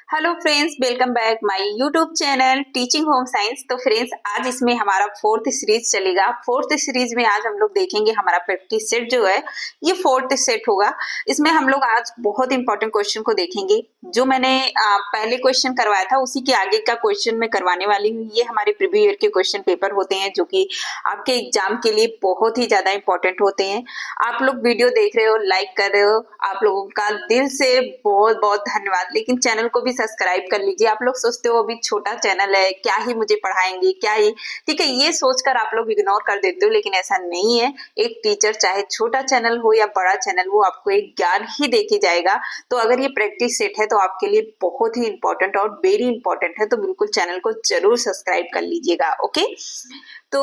Hello friends, welcome back my YouTube channel teaching home science. तो friends, आज इसमें हमारा फोर्थ सीरीज चलेगा। फोर्थ सीरीज में आज हम लोग देखेंगे हमारा प्रैक्टिस सेट जो है ये फोर्थ सेट होगा। इसमें हम लोग आज बहुत इंपॉर्टेंट क्वेश्चन को देखेंगे। जो मैंने पहले क्वेश्चन करवाया था उसी के आगे का क्वेश्चन मैं करवाने वाली हूँ। ये हमारे प्रीवियस ईयर के क्वेश्चन पेपर होते हैं जो कि आपके एग्जाम के लिए बहुत ही ज्यादा इंपॉर्टेंट होते हैं। आप लोग वीडियो देख रहे हो, लाइक कर रहे हो, आप लोगों का दिल से बहुत बहुत धन्यवाद। लेकिन चैनल को भी सब्सक्राइब कर लीजिए। आप लोग सोचते हो अभी छोटा चैनल है, क्या ही मुझे पढ़ाएंगे, क्या ही, ठीक है, ये सोचकर आप लोग इग्नोर कर देते हो, लेकिन ऐसा नहीं है। एक टीचर चाहे छोटा चैनल हो या बड़ा चैनल, वो आपको एक ज्ञान ही देके जाएगा। तो अगर ये प्रैक्टिस सेट है तो आपके लिए बहुत ही इंपॉर्टेंट और वेरी इंपॉर्टेंट है, तो बिल्कुल चैनल को जरूर सब्सक्राइब कर लीजिएगा। ओके, तो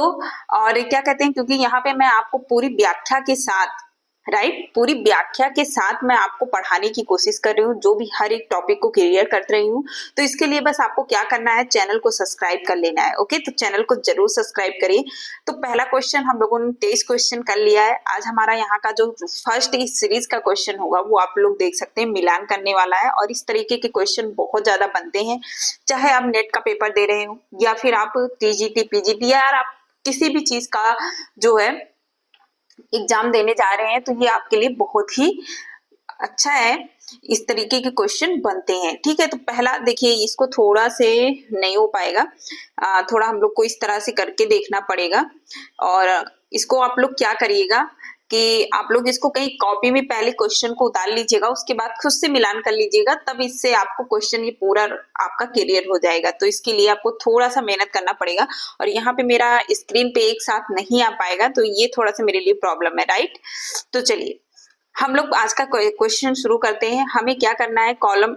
और क्या कहते हैं, क्योंकि यहाँ पे मैं आपको पूरी व्याख्या के साथ, पूरी व्याख्या के साथ मैं आपको पढ़ाने की कोशिश कर रही हूँ, जो भी हर एक टॉपिक को क्लियर कर रही हूँ। तो इसके लिए बस आपको क्या करना है, चैनल को सब्सक्राइब कर लेना है। ओके, तो चैनल को जरूर सब्सक्राइब करिए। तो पहला क्वेश्चन हम लोगों ने 23 क्वेश्चन कर लिया है। आज हमारा यहाँ का जो फर्स्ट इस सीरीज का क्वेश्चन होगा वो आप लोग देख सकते हैं, मिलान करने वाला है। और इस तरीके के क्वेश्चन बहुत ज्यादा बनते हैं, चाहे आप नेट का पेपर दे रहे हो या फिर आप टीजीटी पीजीटी या आप किसी भी चीज का जो है एग्जाम देने जा रहे हैं, तो ये आपके लिए बहुत ही अच्छा है। इस तरीके के क्वेश्चन बनते हैं, ठीक है। तो पहला देखिए, इसको थोड़ा से नहीं हो पाएगा, थोड़ा हम लोग को इस तरह से करके देखना पड़ेगा। और इसको आप लोग क्या करिएगा कि आप लोग इसको कहीं कॉपी में पहले क्वेश्चन को उतार लीजिएगा, उसके बाद खुद से मिलान कर लीजिएगा, तब इससे आपको क्वेश्चन ये पूरा आपका क्लियर हो जाएगा। तो इसके लिए आपको थोड़ा सा मेहनत करना पड़ेगा। और यहाँ पे मेरा स्क्रीन पे एक साथ नहीं आ पाएगा, तो ये थोड़ा सा मेरे लिए प्रॉब्लम है, राइट। तो चलिए हम लोग आज का क्वेश्चन शुरू करते हैं। हमें क्या करना है, कॉलम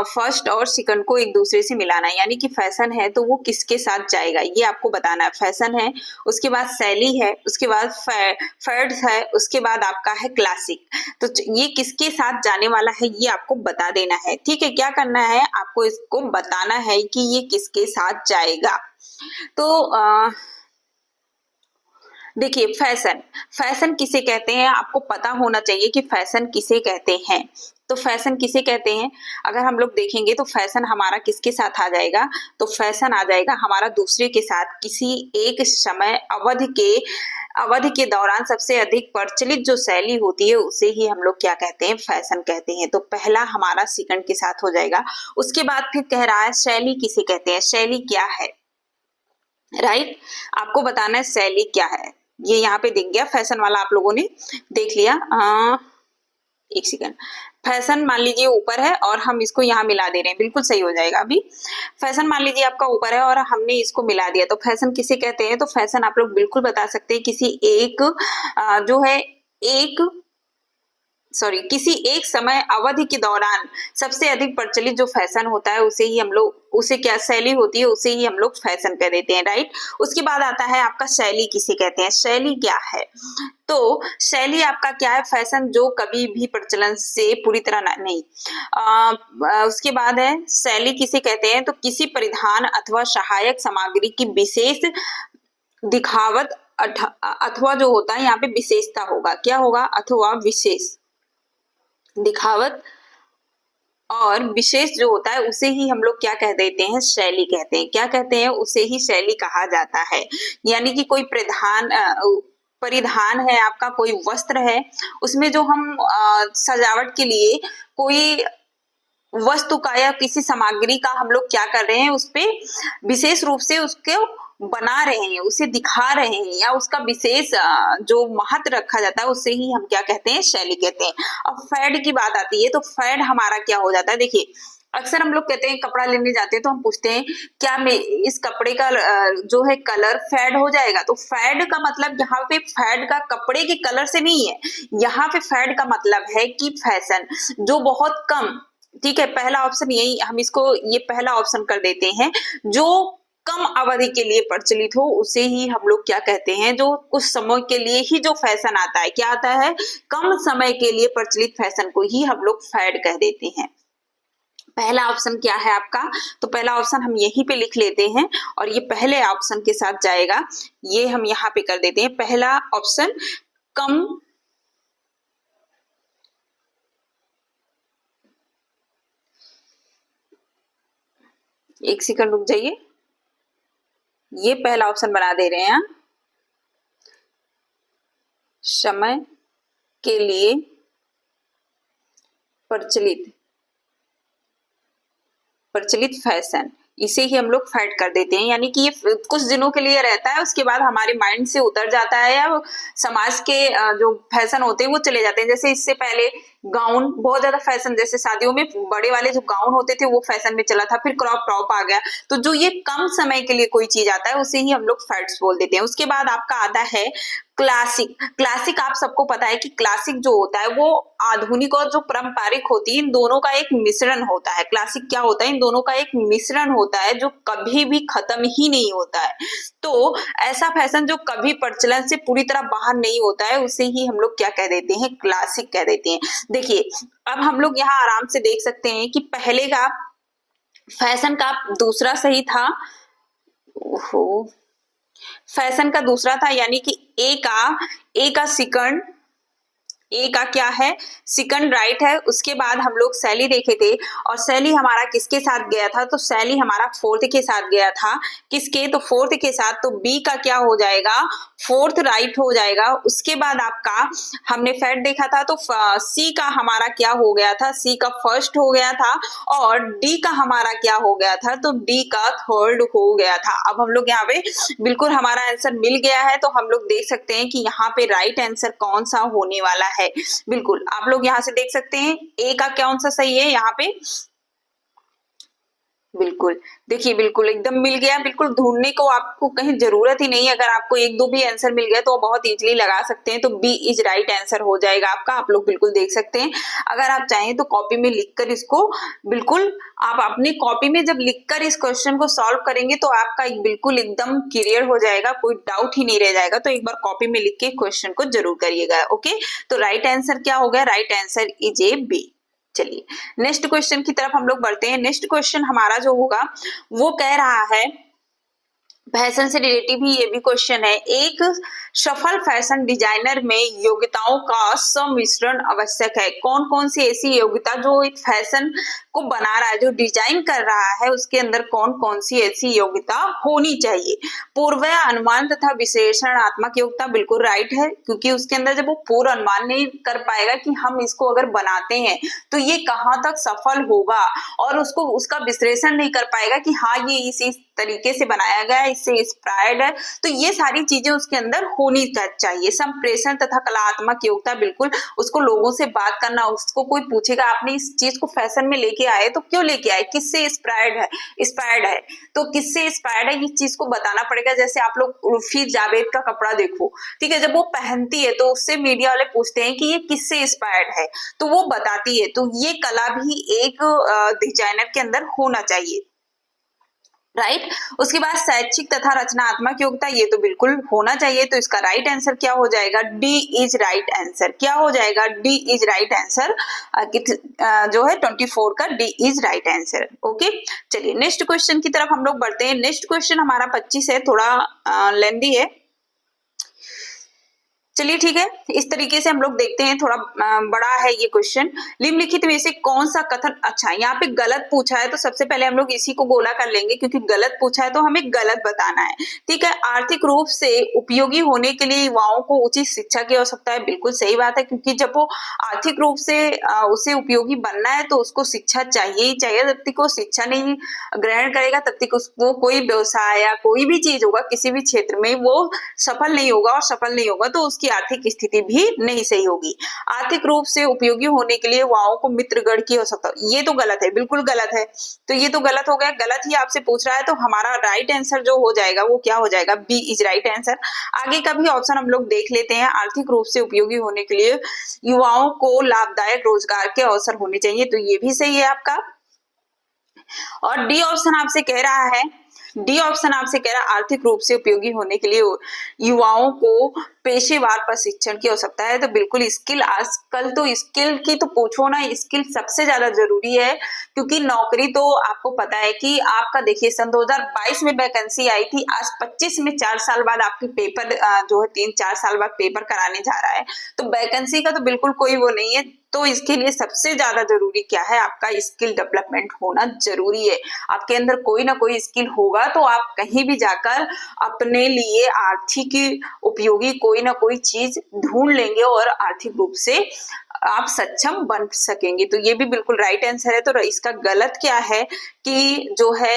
फर्स्ट और सेकंड को एक दूसरे से मिलाना है, यानी कि फैशन है तो वो किसके साथ जाएगा ये आपको बताना है। फैशन है, उसके बाद शैली है, उसके बाद फैड्स है, उसके बाद आपका है क्लासिक। तो ये किसके साथ जाने वाला है ये आपको बता देना है, ठीक है। क्या करना है, आपको इसको बताना है कि ये किसके साथ जाएगा। तो देखिए, फैशन किसे कहते हैं आपको पता होना चाहिए कि फैशन किसे कहते हैं। तो फैशन किसे कहते हैं, अगर हम लोग देखेंगे तो फैशन हमारा किसके साथ आ जाएगा, तो फैशन आ जाएगा हमारा दूसरे के साथ किसी एक समय अवधि के दौरान सबसे अधिक प्रचलित जो शैली होती है उसे ही हम लोग क्या कहते हैं, फैशन कहते हैं। तो पहला हमारा सेकंड के साथ हो जाएगा। उसके बाद फिर कह रहा है शैली किसे कहते हैं, शैली क्या है, राइट। आपको बताना है शैली क्या है। ये यहाँ पे दिख गया, फैशन वाला आप लोगों ने देख लिया। एक सेकंड, फैशन मान लीजिए ऊपर है और हम इसको यहाँ मिला दे रहे हैं, बिल्कुल सही हो जाएगा। अभी फैशन मान लीजिए आपका ऊपर है और हमने इसको मिला दिया, तो फैशन किसे कहते हैं, तो फैशन आप लोग बिल्कुल बता सकते हैं किसी एक जो है किसी एक समय अवधि के दौरान सबसे अधिक प्रचलित जो फैशन होता है उसे ही हम लोग, उसे क्या शैली होती है उसे ही हम लोग फैशन कह देते हैं, राइट। उसके बाद आता है आपका शैली किसे कहते हैं, शैली क्या है, तो शैली आपका क्या है, फैशन जो कभी भी प्रचलन से पूरी तरह नहीं। उसके बाद है शैली किसे कहते हैं, तो किसी परिधान अथवा सहायक सामग्री की विशेष दिखावट अथवा जो होता है यहाँ पे विशेषता होगा, क्या होगा, अथवा विशेष दिखावट और विशेष जो होता है उसे ही हम लोग क्या कह देते हैं, शैली कहते हैं। क्या कहते हैं, उसे ही शैली कहा जाता है। यानी कि कोई परिधान है आपका, कोई वस्त्र है, उसमें जो हम सजावट के लिए कोई वस्तु का या किसी सामग्री का हम लोग क्या कर रहे हैं, उस पे विशेष रूप से उसको बना रहे हैं, उसे दिखा रहे हैं, या उसका विशेष जो महत्व रखा जाता है उसे ही हम क्या कहते हैं, शैली कहते हैं। अब फैड की बात आती है, तो फैड हमारा क्या हो जाता है, देखिए अक्सर हम लोग कहते हैं कपड़ा लेने जाते हैं तो हम पूछते हैं क्या इस कपड़े का जो है कलर फेड हो जाएगा, तो फेड का मतलब यहाँ पे फेड का कपड़े के कलर से नहीं है, यहाँ पे फेड का मतलब है कि फैशन जो बहुत कम, ठीक है, पहला ऑप्शन यही, हम इसको ये पहला ऑप्शन कर देते हैं, जो कम अवधि के लिए प्रचलित हो उसे ही हम लोग क्या कहते हैं, जो कुछ समय के लिए ही जो फैशन आता है, क्या आता है, कम समय के लिए प्रचलित फैशन को ही हम लोग फैड कह देते हैं। पहला ऑप्शन क्या है आपका, तो पहला ऑप्शन हम यहीं पे लिख लेते हैं और ये पहले ऑप्शन के साथ जाएगा, ये हम यहाँ पे कर देते हैं। पहला ऑप्शन कम एक सेकंड रुक जाइए, ये पहला ऑप्शन बना दे रहे हैं, समय के लिए प्रचलित फैशन, इसे ही हम लोग फैड कर देते हैं। यानी कि ये कुछ दिनों के लिए रहता है, उसके बाद हमारे माइंड से उतर जाता है, या समाज के जो फैशन होते हैं वो चले जाते हैं। जैसे इससे पहले गाउन बहुत ज्यादा फैशन, जैसे शादियों में बड़े वाले जो गाउन होते थे वो फैशन में चला था, फिर क्रॉप टॉप आ गया। तो जो ये कम समय के लिए कोई चीज आता है उसे ही हम लोग फैड्स बोल देते हैं। उसके बाद आपका आता है क्लासिक। क्लासिक आप सबको पता है कि क्लासिक जो होता है वो आधुनिक और जो पारंपरिक होती है इन दोनों का एक मिश्रण होता है। क्लासिक क्या होता है? इन दोनों का एक मिश्रण होता है जो कभी भी खत्म ही नहीं होता है। तो ऐसा फैशन जो कभी प्रचलन से पूरी तरह बाहर नहीं होता है उसे ही हम लोग क्या कह देते हैं? क्लासिक कह देते हैं। देखिए अब हम लोग यहाँ आराम से देख सकते हैं कि पहले का फैशन का दूसरा सही था, ओहो, फैशन का दूसरा था, यानी कि ए का सेकंड, ए का क्या है? सेकंड राइट है। उसके बाद हम लोग शैली देखे थे, और शैली हमारा किसके साथ गया था? तो शैली हमारा फोर्थ के साथ गया था। किसके? तो फोर्थ के साथ। तो बी का क्या हो जाएगा? फोर्थ राइट हो जाएगा। उसके बाद आपका हमने फैट देखा था, तो सी का हमारा क्या हो गया था? सी का फर्स्ट हो गया था। और डी का हमारा क्या हो गया था? तो डी का थर्ड हो गया था। अब हम लोग यहाँ पे बिल्कुल हमारा आंसर मिल गया है, तो हम लोग देख सकते हैं कि यहाँ पे राइट आंसर कौन सा होने वाला है। बिल्कुल आप लोग यहाँ से देख सकते हैं ए का कौन सा सही है यहाँ पे। बिल्कुल देखिए, बिल्कुल एकदम मिल गया। बिल्कुल ढूंढने को आपको कहीं जरूरत ही नहीं है। अगर आपको एक दो भी आंसर मिल गया तो बहुत इजीली लगा सकते हैं। तो बी इज राइट आंसर हो जाएगा आपका। आप लोग बिल्कुल देख सकते हैं। अगर आप चाहें तो कॉपी में लिखकर इसको, बिल्कुल आप अपनी कॉपी में जब लिखकर इस क्वेश्चन को सॉल्व करेंगे तो आपका बिल्कुल एकदम क्लियर हो जाएगा, कोई डाउट ही नहीं रह जाएगा। तो एक बार कॉपी में लिख के क्वेश्चन को जरूर करिएगा। ओके, तो राइट आंसर क्या हो गया? Right answer is A B. चलिए नेक्स्ट क्वेश्चन की तरफ हम लोग बढ़ते हैं। नेक्स्ट क्वेश्चन हमारा जो होगा वो कह रहा है, फैशन से रिलेटिव ही ये भी क्वेश्चन है, एक सफल फैशन डिजाइनर में योग्यताओं का सम्मिश्रण आवश्यक है। कौन कौन सी ऐसी योग्यता जो एक फैशन को बना रहा है, जो डिजाइन कर रहा है, उसके अंदर कौन कौन सी ऐसी योग्यता होनी चाहिए? पूर्व अनुमान तथा विश्लेषणात्मक योग्यता बिल्कुल राइट है, क्योंकि उसके अंदर जब वो पूर्व अनुमान नहीं कर पाएगा कि हम इसको अगर बनाते हैं तो ये कहाँ तक सफल होगा, और उसको उसका विश्लेषण नहीं कर पाएगा कि हाँ ये इस तरीके से बनाया गया है, इससे इंस्पायर्ड है। तो ये सारी चीजें उसके अंदर होनी चाहिए। संप्रेषण तथा कलात्मक योग्यता, बिल्कुल उसको लोगों से बात करना, उसको कोई पूछेगा आपने इस चीज को फैशन में लेके आए तो क्यों लेके आए, किससे इंस्पायर्ड है, तो किससे इंस्पायर्ड है इस चीज को बताना पड़ेगा। जैसे आप लोग उर्फी जावेद का कपड़ा देखो, ठीक है, जब वो पहनती है तो उससे मीडिया वाले पूछते हैं कि ये किससे इंस्पायर्ड है, तो वो बताती है। तो ये कला भी एक डिजाइनर के अंदर होना चाहिए, राइट। उसके बाद शैक्षिक तथा रचनात्मक योग्यता, ये तो बिल्कुल होना चाहिए। तो इसका राइट आंसर क्या हो जाएगा? D is right answer. क्या हो जाएगा? D is right answer. जो है 24 का D is right answer. Okay, चलिए नेक्स्ट क्वेश्चन की तरफ हम लोग बढ़ते हैं। नेक्स्ट क्वेश्चन हमारा 25 है, थोड़ा लेंदी है। चलिए ठीक है, इस तरीके से हम लोग देखते हैं, थोड़ा बड़ा है ये क्वेश्चन। निम्नलिखित में से कौन सा कथन, अच्छा यहाँ पे गलत पूछा है तो सबसे पहले हम लोग इसी को गोला कर लेंगे, क्योंकि गलत पूछा है तो हमें गलत बताना है। ठीक है, आर्थिक रूप से उपयोगी होने के लिए युवाओं को उचित शिक्षा की आवश्यकता है। बिल्कुल सही बात है, क्योंकि जब वो आर्थिक रूप से उसे उपयोगी बनना है तो उसको शिक्षा चाहिए ही चाहिए। जब तक वो शिक्षा नहीं ग्रहण करेगा तब तक उसको कोई व्यवसाय या कोई भी चीज होगा किसी भी क्षेत्र में वो सफल नहीं होगा, और सफल नहीं होगा तो उसकी आर्थिक स्थिति भी नहीं सही होगी। आर्थिक रूप से उपयोगी होने के लिए युवाओं को मित्रगण की आवश्यकता, ये तो गलत है, बिल्कुल गलत है। तो ये तो गलत हो गया, गलत ही आपसे पूछ रहा है। तो हमारा राइट आंसर जो हो जाएगा वो क्या हो जाएगा? B is right answer. आगे का भी ऑप्शन हम लोग देख लेते हैं। आर्थिक रूप से उपयोगी होने के लिए युवाओं को लाभदायक रोजगार के अवसर होने चाहिए, तो ये भी सही है आपका। और डी ऑप्शन आपसे कह रहा है, डी ऑप्शन आपसे कह रहा है आर्थिक रूप से उपयोगी होने के लिए युवाओं को पेशेवार प्रशिक्षण की आवश्यकता है। तो बिल्कुल स्किल, आजकल तो स्किल की तो पूछो ना, स्किल सबसे ज्यादा जरूरी है, क्योंकि नौकरी तो आपको पता है कि आपका देखिए सन 2022 में वैकेंसी आई थी, आज 25 में 4 साल बाद आपकी पेपर जो है 3-4 साल बाद पेपर कराने जा रहा है। तो वैकेंसी का तो बिल्कुल कोई वो नहीं है, तो इसके लिए सबसे ज्यादा जरूरी क्या है, आपका स्किल डेवलपमेंट होना जरूरी है। आपके अंदर कोई ना कोई स्किल होगा तो आप कहीं भी जाकर अपने लिए आर्थिक उपयोगी कोई ना कोई चीज ढूंढ लेंगे और आर्थिक रूप से आप सक्षम बन सकेंगे। तो ये भी बिल्कुल राइट आंसर है। तो इसका गलत क्या है कि जो है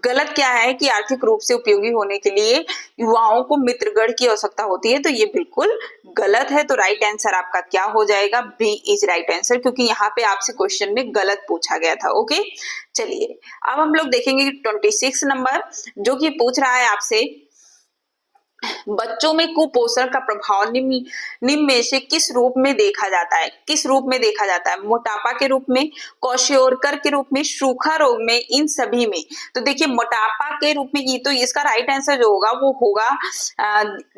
गलत क्या है कि आर्थिक रूप से उपयोगी होने के लिए युवाओं को मित्रगण की आवश्यकता होती है। तो ये बिल्कुल गलत है। तो राइट आंसर आपका क्या हो जाएगा, बी इज राइट आंसर, क्योंकि यहाँ पे आपसे क्वेश्चन में गलत पूछा गया था। ओके, चलिए अब हम लोग देखेंगे 26 नंबर, जो कि पूछ रहा है आपसे बच्चों में कुपोषण का प्रभाव निम्न में से किस रूप में देखा जाता है। किस रूप में देखा जाता है, मोटापा के रूप में, क्वेश्योरकर के रूप में, सूखा रोग में, इन सभी में। तो देखिए मोटापा के रूप में, ये तो इसका राइट आंसर जो होगा वो होगा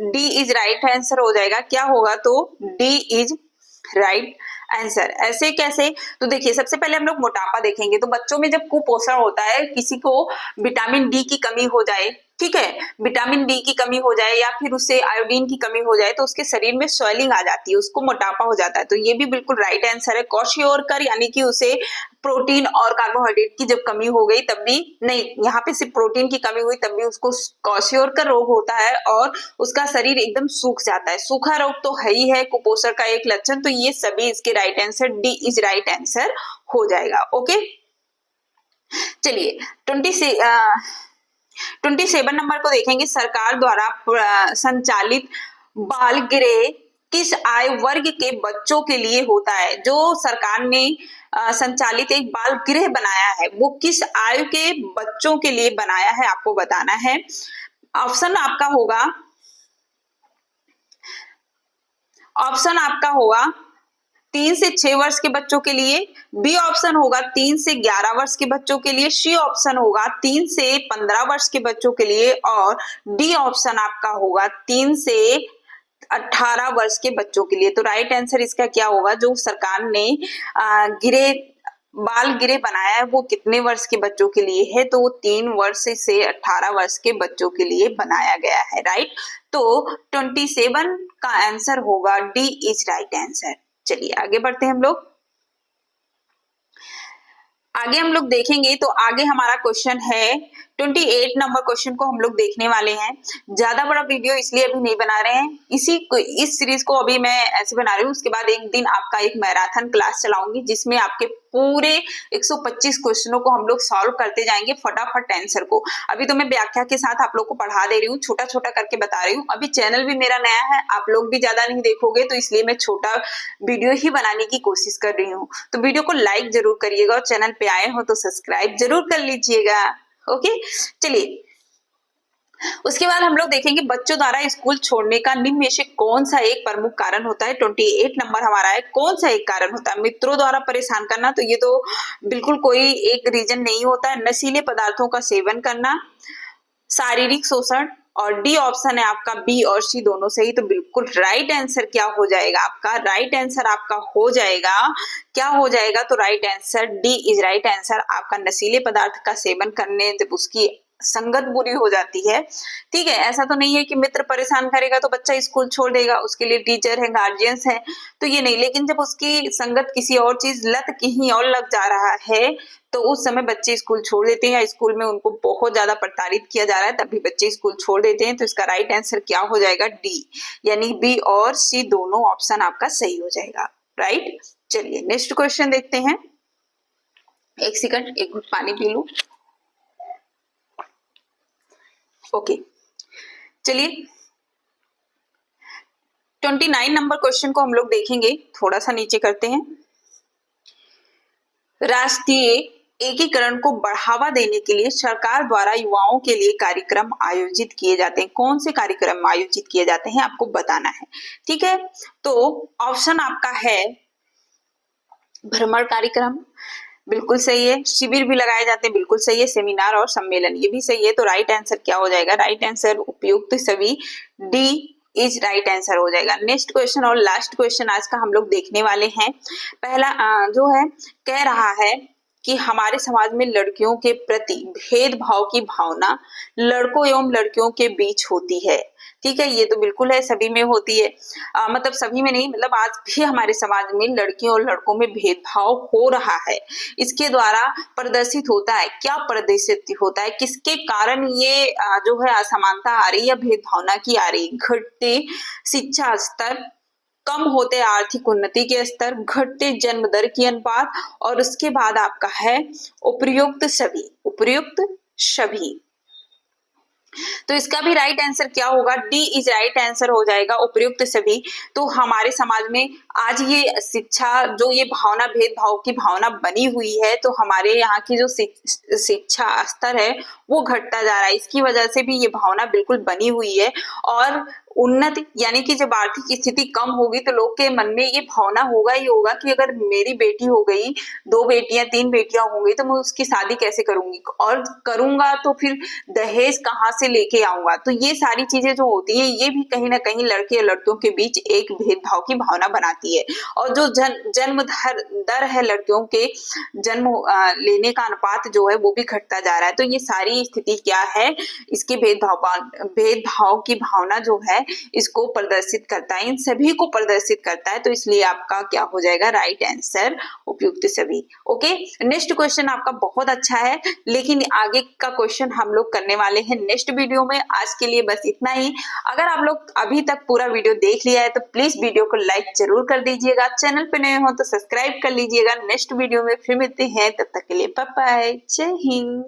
डी इज राइट आंसर हो जाएगा। क्या होगा, तो डी इज राइट आंसर। ऐसे कैसे, तो देखिए सबसे पहले हम लोग मोटापा देखेंगे। तो बच्चों में जब कुपोषण होता है, किसी को विटामिन डी की कमी हो जाए, ठीक है, विटामिन डी की कमी हो जाए या फिर उससे आयोडीन की कमी हो जाए, तो उसके शरीर में स्वेलिंग आ जाती है, उसको मोटापा हो जाता है। तो ये भी बिल्कुल राइट आंसर है। क्वेश्योरकर यानी कि उसे प्रोटीन और कार्बोहाइड्रेट की जब कमी हो गई तब भी नहीं, यहाँ पे सिर्फ प्रोटीन की कमी हुई तब भी उसको क्वेश्योरकर रोग होता है और उसका शरीर एकदम सूख जाता है। सूखा रोग तो है ही है कुपोषण का एक लक्षण। तो ये सभी इसके right answer, D is right answer हो जाएगा। ओके, चलिए 27 नंबर को देखेंगे। सरकार द्वारा संचालित बाल गृह किस आयु वर्ग के बच्चों के लिए होता है। जो सरकार ने संचालित एक बाल गृह बनाया है वो किस आयु के बच्चों के लिए बनाया है, आपको बताना है। ऑप्शन आपका होगा 3 से 6 वर्ष के बच्चों के लिए, बी ऑप्शन होगा 3 से 11 वर्ष के बच्चों के लिए, सी ऑप्शन होगा 3 से 15 वर्ष के बच्चों के लिए और डी ऑप्शन आपका होगा 3 से 18 वर्ष के बच्चों के लिए। तो राइट आंसर इसका क्या होगा, जो सरकार ने बाल गृह बनाया है वो कितने वर्ष के बच्चों के लिए है, तो वो 3 वर्ष से 18 वर्ष के बच्चों के लिए बनाया गया है। राइट, तो 27 का आंसर होगा डी इज राइट आंसर। चलिए आगे बढ़ते हैं हम लोग। आगे हम लोग देखेंगे तो आगे हमारा क्वेश्चन है 28 नंबर क्वेश्चन को हम लोग देखने वाले हैं। ज्यादा बड़ा वीडियो इसलिए अभी नहीं बना रहे हैं, इस सीरीज को अभी मैं ऐसे बना रही हूँ। उसके बाद एक दिन आपका एक मैराथन क्लास चलाऊंगी जिसमें आपके पूरे 125 क्वेश्चनों को हम लोग सॉल्व करते जाएंगे फटाफट आंसर को। अभी तो मैं व्याख्या के साथ आप लोग को पढ़ा दे रही हूँ, छोटा छोटा करके बता रही हूँ। अभी चैनल भी मेरा नया है, आप लोग भी ज्यादा नहीं देखोगे तो इसलिए मैं छोटा वीडियो ही बनाने की कोशिश कर रही हूँ। तो वीडियो को लाइक जरूर करिएगा और चैनल पे आए हो तो सब्सक्राइब जरूर कर लीजिएगा। ओके, चलिए उसके बाद हम लोग देखेंगे बच्चों द्वारा स्कूल छोड़ने का निम्न में से कौन सा एक प्रमुख कारण होता है। 28 नंबर हमारा है, कौन सा एक कारण होता है। मित्रों द्वारा परेशान करना, तो ये तो बिल्कुल कोई एक रीजन नहीं होता है। नशीले पदार्थों का सेवन करना, शारीरिक शोषण, और डी ऑप्शन है आपका बी और सी दोनों सही। तो बिल्कुल राइट आंसर क्या हो जाएगा आपका, राइट आंसर आपका हो जाएगा, क्या हो जाएगा, तो right answer D is right answer आपका। नशीले पदार्थ का सेवन करने जब उसकी संगत बुरी हो जाती है, ठीक है, ऐसा तो नहीं है कि मित्र परेशान करेगा तो बच्चा स्कूल छोड़ देगा, उसके लिए टीचर है, गार्जियंस है, तो ये नहीं। लेकिन जब उसकी संगत किसी और चीज लत कहीं और लग जा रहा है तो उस समय बच्चे स्कूल छोड़ देते हैं, या स्कूल में उनको बहुत ज्यादा प्रताड़ित किया जा रहा है तभी बच्चे स्कूल छोड़ देते हैं। तो इसका राइट आंसर क्या हो जाएगा, डी, यानी बी और सी दोनों ऑप्शन आपका सही हो जाएगा। राइट, चलिए नेक्स्ट क्वेश्चन देखते हैं। एक सेकंड, एक घुट पानी पी लूं। ओके, चलिए 29 नंबर क्वेश्चन को हम लोग देखेंगे। थोड़ा सा नीचे करते हैं। राष्ट्रीय एकीकरण को बढ़ावा देने के लिए सरकार द्वारा युवाओं के लिए कार्यक्रम आयोजित किए जाते हैं। कौन से कार्यक्रम आयोजित किए जाते हैं आपको बताना है, ठीक है। तो ऑप्शन आपका है भ्रमण कार्यक्रम, बिल्कुल सही है। शिविर भी लगाए जाते हैं, बिल्कुल सही है। सेमिनार और सम्मेलन, ये भी सही है। तो राइट आंसर क्या हो जाएगा, राइट आंसर उपयुक्त तो सभी डी इज राइट आंसर हो जाएगा। नेक्स्ट क्वेश्चन और लास्ट क्वेश्चन आज का हम लोग देखने वाले हैं। पहला जो है कह रहा है कि हमारे समाज में लड़कियों के प्रति भेदभाव की भावना लड़कों एवं लड़कियों के बीच होती है। ठीक है, ये तो बिल्कुल है, सभी में होती है। मतलब सभी में नहीं, मतलब आज भी हमारे समाज में लड़कियों और लड़कों में भेदभाव हो रहा है। इसके द्वारा प्रदर्शित होता है, क्या प्रदर्शित होता है, किसके कारण ये जो है असमानता आ रही है, भेदभावना की आ रही, घटते शिक्षा स्तर, कम होते आर्थिक उन्नति के स्तर, घटते जन्म दर की अनुपात, और उसके बाद आपका है उपयुक्त सभी। उपयुक्त सभी, तो इसका भी राइट आंसर क्या होगा, डी इज राइट आंसर हो जाएगा, उपयुक्त सभी। तो हमारे समाज में आज ये शिक्षा जो ये भावना, भेदभाव की भावना बनी हुई है, तो हमारे यहाँ की जो शिक्षा स्तर है वो घटता जा रहा है। इसकी वजह से भी ये भावना बिल्कुल बनी हुई है। और उन्नति यानी कि जब आर्थिक स्थिति कम होगी तो लोग के मन में ये भावना होगा ही होगा कि अगर मेरी बेटी हो गई, 2 बेटियां 3 बेटियां होंगी, तो मैं उसकी शादी कैसे करूंगी, और करूंगा तो फिर दहेज कहाँ से लेके आऊंगा। तो ये सारी चीजें जो होती है ये भी कहीं ना कहीं लड़के और लड़कियों के बीच एक भेदभाव की भावना बनाती है। और जो जन्म दर है, लड़कियों के जन्म लेने का अनुपात जो है वो भी घटता जा रहा है। तो ये सारी स्थिति क्या है, इसके भेदभाव की भावना जो है इसको प्रदर्शित करता है, इन सभी को प्रदर्शित करता है। तो इसलिए आपका क्या हो जाएगा, राइट आंसर उपयुक्त सभी। ओके, नेक्स्ट क्वेश्चन आपका बहुत अच्छा है, लेकिन आगे का क्वेश्चन हम लोग करने वाले हैं नेक्स्ट वीडियो में। आज के लिए बस इतना ही। अगर आप लोग अभी तक पूरा वीडियो देख लिया है तो प्लीज वीडियो को लाइक जरूर कर दीजिएगा, चैनल पे नए हो तो सब्सक्राइब कर लीजिएगा। नेक्स्ट वीडियो में फिर मिलते हैं, तब तक के लिए बाय बाय, जय हिंद।